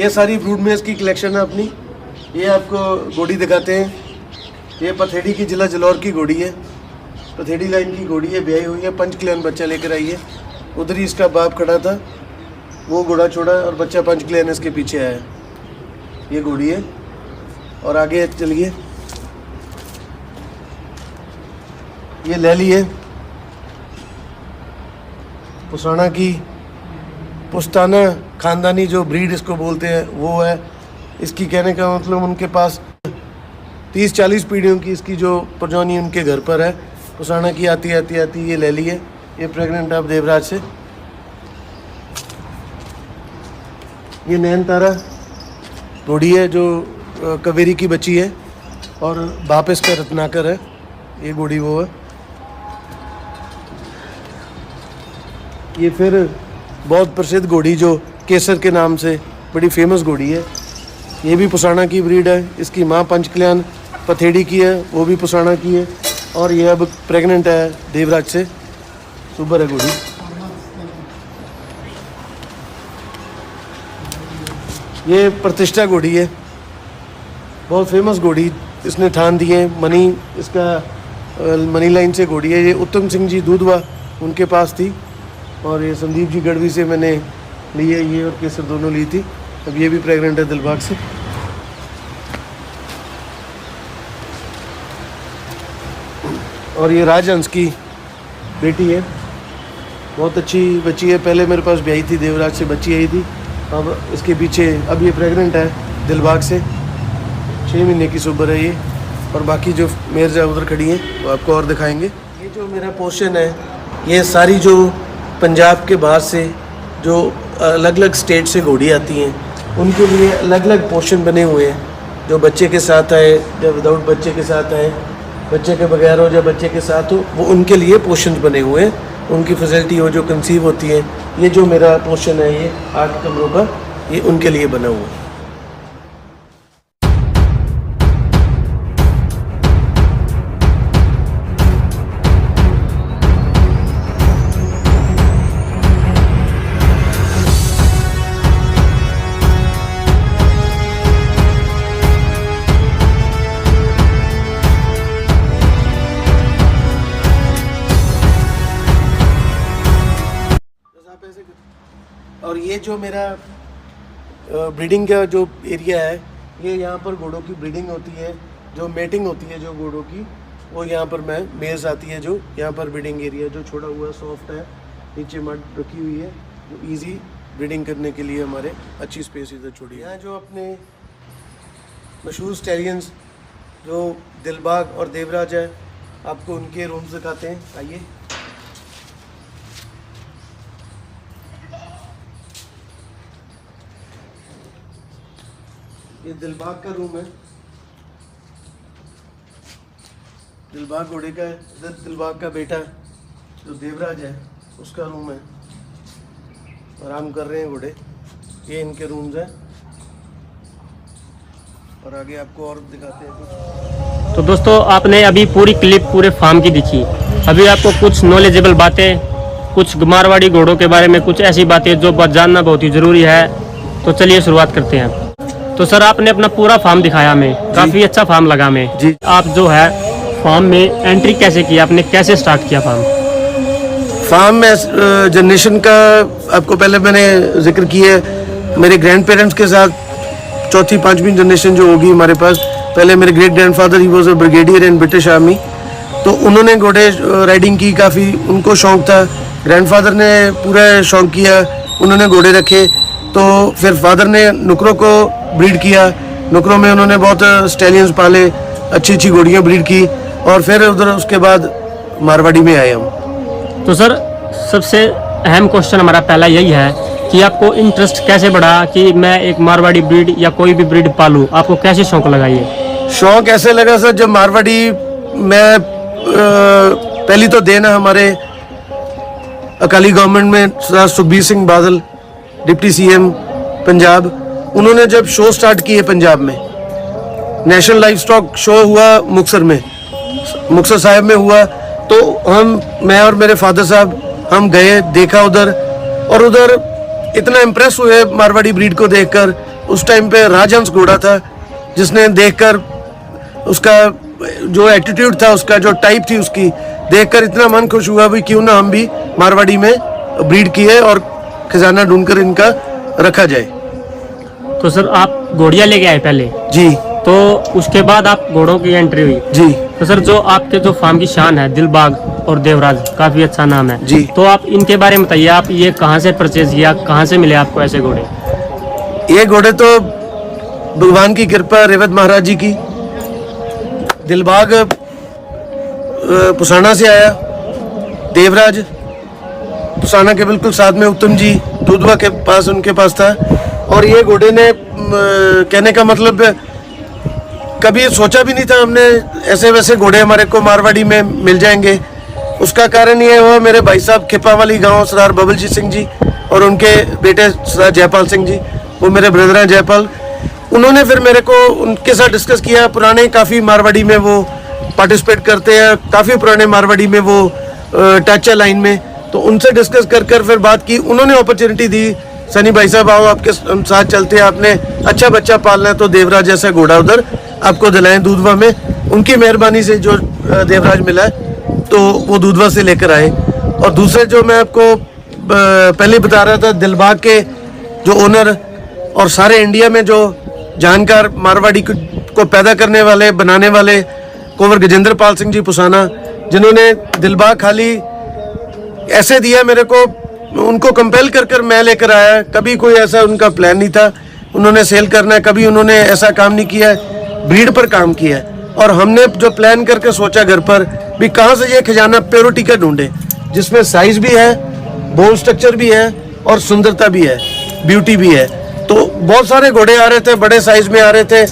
ये सारी brood mails की कलेक्शन है अपनी। ये आपको घोड़ी दिखाते हैं। ये पथेड़ी की जिला जलौर की घोड़ी है, पथेड़ी लाइन की घोड़ी है, ब्याही हुई है, पंचकल्याण बच्चा लेकर आई है। उधर ही इसका बाप खड़ा था, वो घोड़ा छोड़ा और बच्चा पंचकल्याण इसके पीछे आया। ये घोड़ी है। और आगे चलिए, ये लैली है, पुसाना की पुस्ताना खानदानी जो ब्रीड इसको बोलते हैं वो है। इसकी कहने का मतलब उनके पास 30-40 पीढ़ियों की इसकी जो प्रजौनी उनके घर पर है। पुसाना की आती ये लैली है। ये प्रेग्नेंट आप देवराज से। ये नैन तारा घोड़ी है जो कावेरी की बच्ची है और बाप इसका रत्नाकर है। ये घोड़ी वो है। ये फिर बहुत प्रसिद्ध घोड़ी जो केसर के नाम से बड़ी फेमस घोड़ी है। ये भी पुसाना की ब्रीड है। इसकी माँ पंचकल्याण पथेड़ी की है, वो भी पुसाना की है। और ये अब प्रेग्नेंट है देवराज से। सुपर है घोड़ी। ये प्रतिष्ठा घोड़ी है, बहुत फेमस घोड़ी। इसने ठान दिए मनी, इसका मनी लाइन से घोड़ी है। ये उत्तम सिंह जी दूधवा उनके पास थी और ये संदीप जी गढ़वी से मैंने ली है। ये और केसर दोनों ली थी। अब ये भी प्रेग्नेंट है दिलबाग से। और ये राजहंस की बेटी है, बहुत अच्छी बच्ची है। पहले मेरे पास ब्याही थी, देवराज से बच्ची आई थी। अब इसके पीछे अब ये प्रेग्नेंट है दिलबाग से। 6 महीने की सुबर है ये। और बाकी जो मेर्स है उधर खड़ी हैं वो आपको और दिखाएंगे। ये जो मेरा पोर्शन है, ये सारी जो पंजाब के बाहर से जो अलग अलग स्टेट से घोड़ी आती हैं उनके लिए अलग अलग पोर्शन बने हुए हैं। जो बच्चे के साथ आए, या विदाउट बच्चे के साथ आए, बच्चे के बगैर हो या बच्चे के साथ हो, वो उनके लिए पोर्शन बने हुए हैं। उनकी फैसिलिटी हो जो कंसीव होती है। ये जो मेरा पोर्शन है ये 8 कमरों का, ये उनके लिए बना हुआ है। और ये जो मेरा ब्रीडिंग का जो एरिया है, ये यहाँ पर घोड़ों की ब्रीडिंग होती है, जो मेटिंग होती है जो घोड़ों की, वो यहाँ पर मेज आती है। जो यहाँ पर ब्रीडिंग एरिया जो छोड़ा हुआ सॉफ्ट है, नीचे मड रखी हुई है, जो इजी ब्रीडिंग करने के लिए हमारे अच्छी स्पेस इधर छोड़ी है। यहाँ जो अपने मशहूर स्टैलियंस जो दिलबाग और देवराज है, आपको उनके रूम्स दिखाते हैं। आइए। ये दिलबाग का रूम है। दिलबाग घोड़े का है। इधर दिलबाग का बेटा जो देवराज है उसका रूम है। आराम कर रहे हैं घोड़े। ये इनके रूम्स हैं। और आगे आपको और दिखाते हैं कुछ। तो दोस्तों, आपने अभी पूरी क्लिप पूरे फार्म की दिखी। अभी आपको कुछ नॉलेजेबल बातें, कुछ मारवाड़ी घोड़ों के बारे में कुछ ऐसी बातें जो जानना बहुत ही ज़रूरी है। तो चलिए शुरुआत करते हैं। तो सर, आपने अपना पूरा फार्म दिखाया हमें, काफ़ी अच्छा फार्म लगा हमें जी। आप जो है फार्म में एंट्री कैसे किया, आपने कैसे स्टार्ट किया फार्म में? जनरेशन का आपको पहले मैंने जिक्र किया है। मेरे ग्रैंड पेरेंट्स के साथ चौथी 5वीं जनरेशन जो होगी हमारे पास। पहले मेरे great grandfather he was a brigadier in British army, तो उन्होंने घोड़े राइडिंग की, काफ़ी उनको शौक़ था। ग्रैंडफादर ने पूरा शौक़ किया, उन्होंने घोड़े रखे। तो फिर फादर ने नुकरों को ब्रीड किया। नुकरों में उन्होंने बहुत स्टैलियंस पाले, अच्छी अच्छी घोड़ियाँ ब्रीड की। और फिर उधर उसके बाद मारवाड़ी में आए हम। तो सर, सबसे अहम क्वेश्चन हमारा पहला यही है कि आपको इंटरेस्ट कैसे बढ़ा कि मैं एक मारवाड़ी ब्रीड या कोई भी ब्रीड पालूं? आपको कैसे शौक लगा ये? शौक ऐसे लगा सर, जब मारवाड़ी में पहली तो देना हमारे अकाली गवर्नमेंट में सुखबीर सिंह बादल डिप्टी सीएम पंजाब, उन्होंने जब शो स्टार्ट किए पंजाब में, नेशनल लाइफ स्टॉक शो हुआ मुक्तसर में, मुक्तसर साहिब में हुआ। तो मैं और मेरे फादर साहब हम गए, देखा उधर, और उधर इतना इम्प्रेस हुए मारवाड़ी ब्रीड को देखकर। उस टाइम पे राजहंस घोड़ा था, जिसने देखकर उसका जो एटीट्यूड था, उसका जो टाइप थी उसकी, देखकर इतना मन खुश हुआ भी क्यों ना हम भी मारवाड़ी में ब्रीड किए और खजाना ढूंढकर इनका रखा जाए। तो सर आप घोड़िया लेके आए पहले, जी तो उसके बाद आप घोड़ों की एंट्री हुई। जी तो सर जो आपके जो फार्म की शान है, दिलबाग और देवराज, काफी अच्छा नाम है जी। तो आप इनके बारे में बताइए, आप ये कहाँ से परचेज किया, कहाँ से मिले आपको ऐसे घोड़े? ये घोड़े तो भगवान की कृपा, रेवत महाराज जी की। दिलबाग पुसाना से आया, देवराज पुसाना के बिल्कुल साथ में उत्तम जी दूधवा के पास उनके पास था। और ये घोड़े ने कहने का मतलब कभी सोचा भी नहीं था हमने ऐसे वैसे घोड़े हमारे को मारवाड़ी में मिल जाएंगे। उसका कारण ये हुआ, मेरे भाई साहब खिपा वाली गांव सरदार बबलजीत सिंह जी और उनके बेटे सरदार जयपाल सिंह जी, वो मेरे ब्रदर हैं जयपाल। उन्होंने फिर मेरे को उनके साथ डिस्कस किया, पुराने काफ़ी मारवाड़ी में वो पार्टिसिपेट करते हैं, काफ़ी पुराने मारवाड़ी में वो टच है लाइन में, तो उनसे डिस्कस कर फिर बात की। उन्होंने अपॉर्चुनिटी दी, सनी भाई साहब आओ आपके साथ चलते हैं, आपने अच्छा बच्चा पालना है तो देवराज जैसा घोड़ा उधर आपको दिलाएं दूधवा में। उनकी मेहरबानी से जो देवराज मिला है तो वो दूधवा से लेकर आए। और दूसरे जो मैं आपको पहले बता रहा था, दिलबाग के जो ओनर और सारे इंडिया में जो जानकार मारवाड़ी को पैदा करने वाले, बनाने वाले, कुंवर गजेंद्र पाल सिंह जी पुसाना, जिन्होंने दिलबाग खाली ऐसे दिया मेरे को, उनको कंपेल कर मैं लेकर आया। कभी कोई ऐसा उनका प्लान नहीं था उन्होंने सेल करना है, कभी उन्होंने ऐसा काम नहीं किया है, ब्रीड पर काम किया है। और हमने जो प्लान करके सोचा घर पर भी कहाँ से ये खजाना प्योरिटी का ढूंढे, जिसमें साइज भी है, बोन स्ट्रक्चर भी है और सुंदरता भी है, ब्यूटी भी है। तो बहुत सारे घोड़े आ रहे थे, बड़े साइज में आ रहे थे,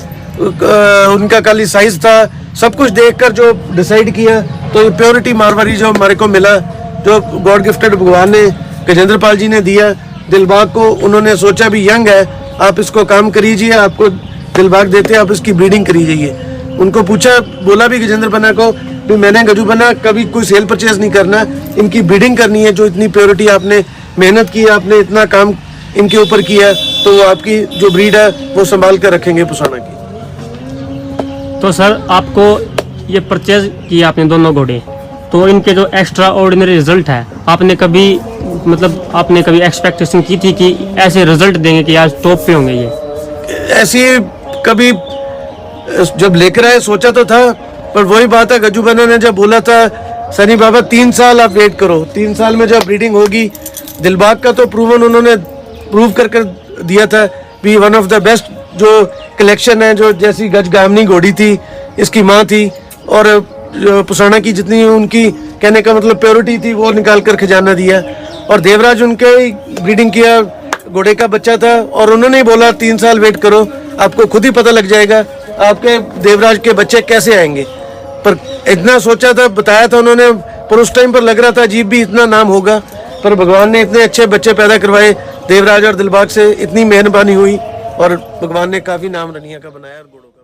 उनका खाली साइज था। सब कुछ देखकर जो डिसाइड किया तो ये प्योरिटी मारवाड़ी जो हमारे को मिला, जो गॉड गिफ्टेड भगवान ने गजेंद्र पाल जी ने दिया दिलबाग को। उन्होंने सोचा भी यंग है, आप इसको काम करीजिए, आपको दिलबाग देते हैं, आप इसकी ब्रीडिंग करीजिए। उनको पूछा, बोला भी गजेंद्र बना को भी मैंने गजू बना कभी कोई सेल परचेज नहीं करना, इनकी ब्रीडिंग करनी है। जो इतनी प्योरिटी आपने मेहनत की, आपने इतना काम इनके ऊपर किया, तो वो आपकी जो ब्रीड है वो संभाल कर रखेंगे पुसाना की। तो सर आपको ये परचेज किया आपने दोनों घोड़े, तो इनके जो एक्स्ट्रा ऑर्डिनरी रिजल्ट है, आपने कभी एक्सपेक्टेशन की थी कि ऐसे रिजल्ट देंगे कि आज टॉप पे होंगे? ये ऐसी कभी जब लेकर आए सोचा तो था, पर वही बात है, गजू बना ने जब बोला था सनी बाबा 3 साल आप वेट करो, 3 साल में जब ब्रीडिंग होगी। दिलबाग का तो प्रूवन उन्होंने प्रूव कर दिया था भी वन ऑफ द बेस्ट जो कलेक्शन है, जो जैसी गजगामनी घोड़ी थी इसकी माँ थी, और पुसाना की जितनी उनकी कहने का मतलब प्योरिटी थी वो निकाल कर खजाना दिया। और देवराज उनके ब्रीडिंग किया, घोड़े का बच्चा था, और उन्होंने ही बोला 3 साल वेट करो, आपको खुद ही पता लग जाएगा आपके देवराज के बच्चे कैसे आएंगे। पर इतना सोचा था, बताया था उन्होंने, पर उस टाइम पर लग रहा था अजीब भी इतना नाम होगा, पर भगवान ने इतने अच्छे बच्चे पैदा करवाए देवराज और दिलबाग से, इतनी मेहरबानी हुई और भगवान ने काफ़ी नाम रनिया का बनाया और घोड़ों का।